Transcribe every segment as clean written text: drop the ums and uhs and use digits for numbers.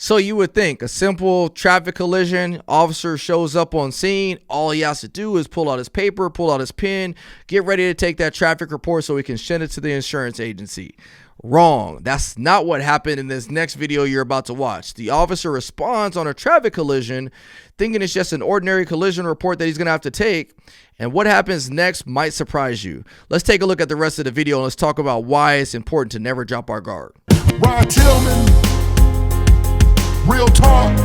So you would think a simple traffic collision, officer shows up on scene, all he has to do is pull out his paper, pull out his pen, get ready to take that traffic report so he can send it to the insurance agency. Wrong. That's not what happened in this next video you're about to watch. The officer responds on a traffic collision thinking it's just an ordinary collision report that he's going to have to take, and what happens next might surprise you. Let's take a look at the rest of the video and let's talk about why it's important to never drop our guard. Ryan Tillman, real talk,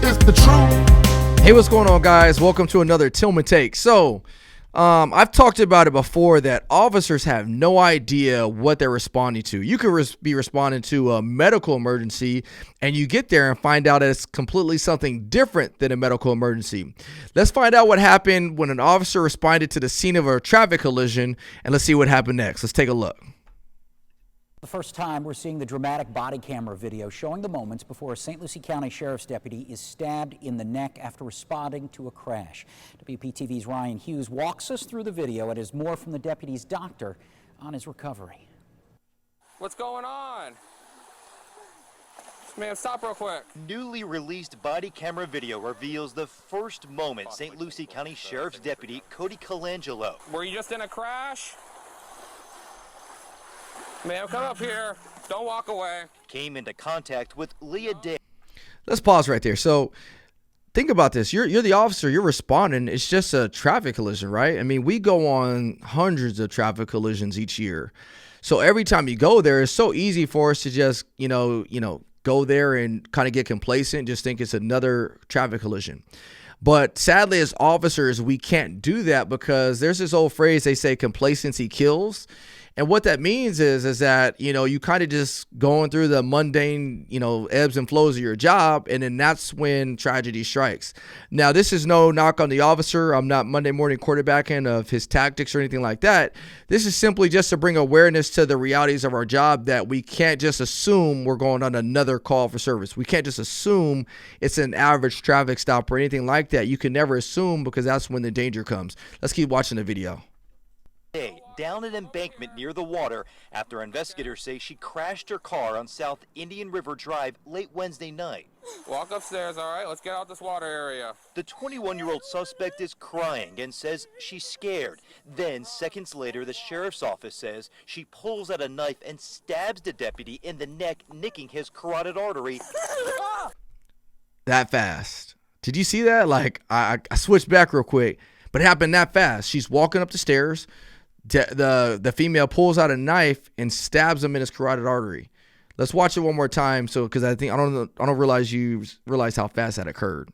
it's the truth. Hey, what's going on, guys? Welcome to another Tillman Take. So I've talked about it before that officers have no idea what they're responding to. You could be responding to a medical emergency and you get there and find out that it's completely something different than a medical emergency. Let's find out what happened when an officer responded to the scene of a traffic collision, and let's see what happened next. Let's take a look. The first time we're seeing the dramatic body camera video showing the moments before a St. Lucie County Sheriff's Deputy is stabbed in the neck after responding to a crash. WPTV's Ryan Hughes walks us through the video and has more from the deputy's doctor on his recovery. What's going on? Man, stop real quick. Newly released body camera video reveals the first moment St. Lucie County Sheriff's Deputy Cody Colangelo. Were you just in a crash? Ma'am, come up here. Don't walk away. Came into contact with Leah Day. Let's pause right there. So think about this. You're the officer. You're responding. It's just a traffic collision, right? I mean, we go on hundreds of traffic collisions each year. So every time you go there, it's so easy for us to just, go there and kind of get complacent, just think it's another traffic collision. But sadly, as officers, we can't do that because there's this old phrase, they say complacency kills. And what that means is that, you kind of just going through the mundane, ebbs and flows of your job. And then that's when tragedy strikes. Now, this is no knock on the officer. I'm not Monday morning quarterbacking of his tactics or anything like that. This is simply just to bring awareness to the realities of our job, that we can't just assume we're going on another call for service. We can't just assume it's an average traffic stop or anything like that. You can never assume, because that's when the danger comes. Let's keep watching the video. Down an embankment near the water after investigators say she crashed her car on South Indian River Drive late Wednesday night. Walk upstairs, all right? Let's get out this water area. The 21-year-old suspect is crying and says she's scared. Then, seconds later, the sheriff's office says she pulls out a knife and stabs the deputy in the neck, nicking his carotid artery. That fast. Did you see that? Like, I switched back real quick, but it happened that fast. She's walking up the stairs. The female pulls out a knife and stabs him in his carotid artery. Let's watch it one more time, because I don't realize you realize how fast that occurred.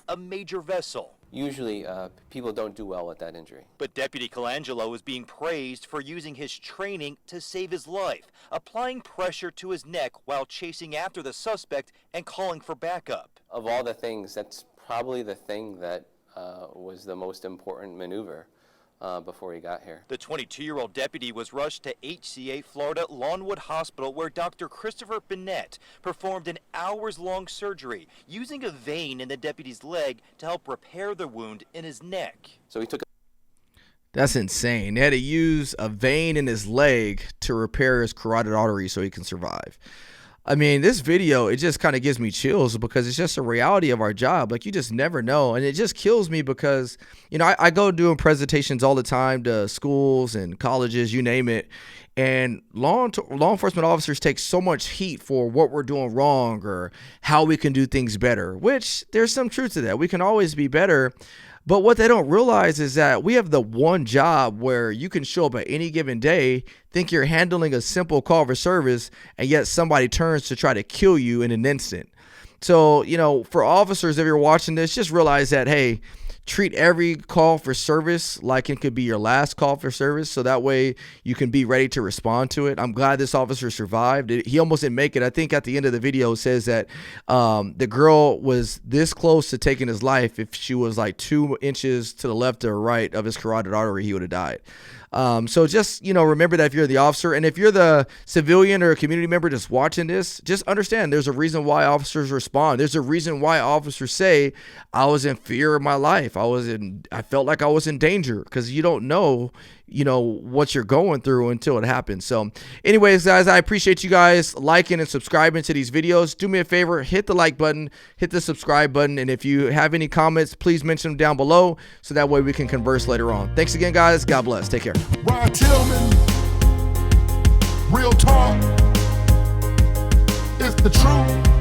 A major vessel. Usually, people don't do well with that injury. But Deputy Colangelo is being praised for using his training to save his life, applying pressure to his neck while chasing after the suspect and calling for backup. Of all the things, that's probably the thing that was the most important maneuver before he got here. The 22-year-old deputy was rushed to HCA Florida Lawnwood Hospital, where Dr. Christopher Bennett performed an hours-long surgery using a vein in the deputy's leg to help repair the wound in his neck. So he took. That's insane. They had to use a vein in his leg to repair his carotid artery so he can survive. I mean, this video, it just kind of gives me chills because it's just a reality of our job. Like, you just never know. And it just kills me because, I go doing presentations all the time to schools and colleges, you name it. And law enforcement officers take so much heat for what we're doing wrong or how we can do things better, which there's some truth to that. We can always be better. But what they don't realize is that we have the one job where you can show up at any given day, think you're handling a simple call for service, and yet somebody turns to try to kill you in an instant. So, for officers, if you're watching this, just realize that, hey, treat every call for service like it could be your last call for service, so that way you can be ready to respond to it. I'm glad this officer survived. He almost didn't make it. I think at the end of the video it says that the girl was this close to taking his life. If she was like 2 inches to the left or right of his carotid artery, he would have died. So just, remember that if you're the officer, and if you're the civilian or a community member just watching this, just understand there's a reason why officers respond. There's a reason why officers say, I was in fear of my life. I felt like I was in danger, because you don't know, you know, what you're going through until it happens. So anyways, guys, I appreciate you guys liking and subscribing to these videos. Do me a favor, hit the like button, hit the subscribe button, and if you have any comments, please mention them down below so that way we can converse later on. Thanks again, guys. God bless. Take care. Ryan Tillman, real talk, it's the truth.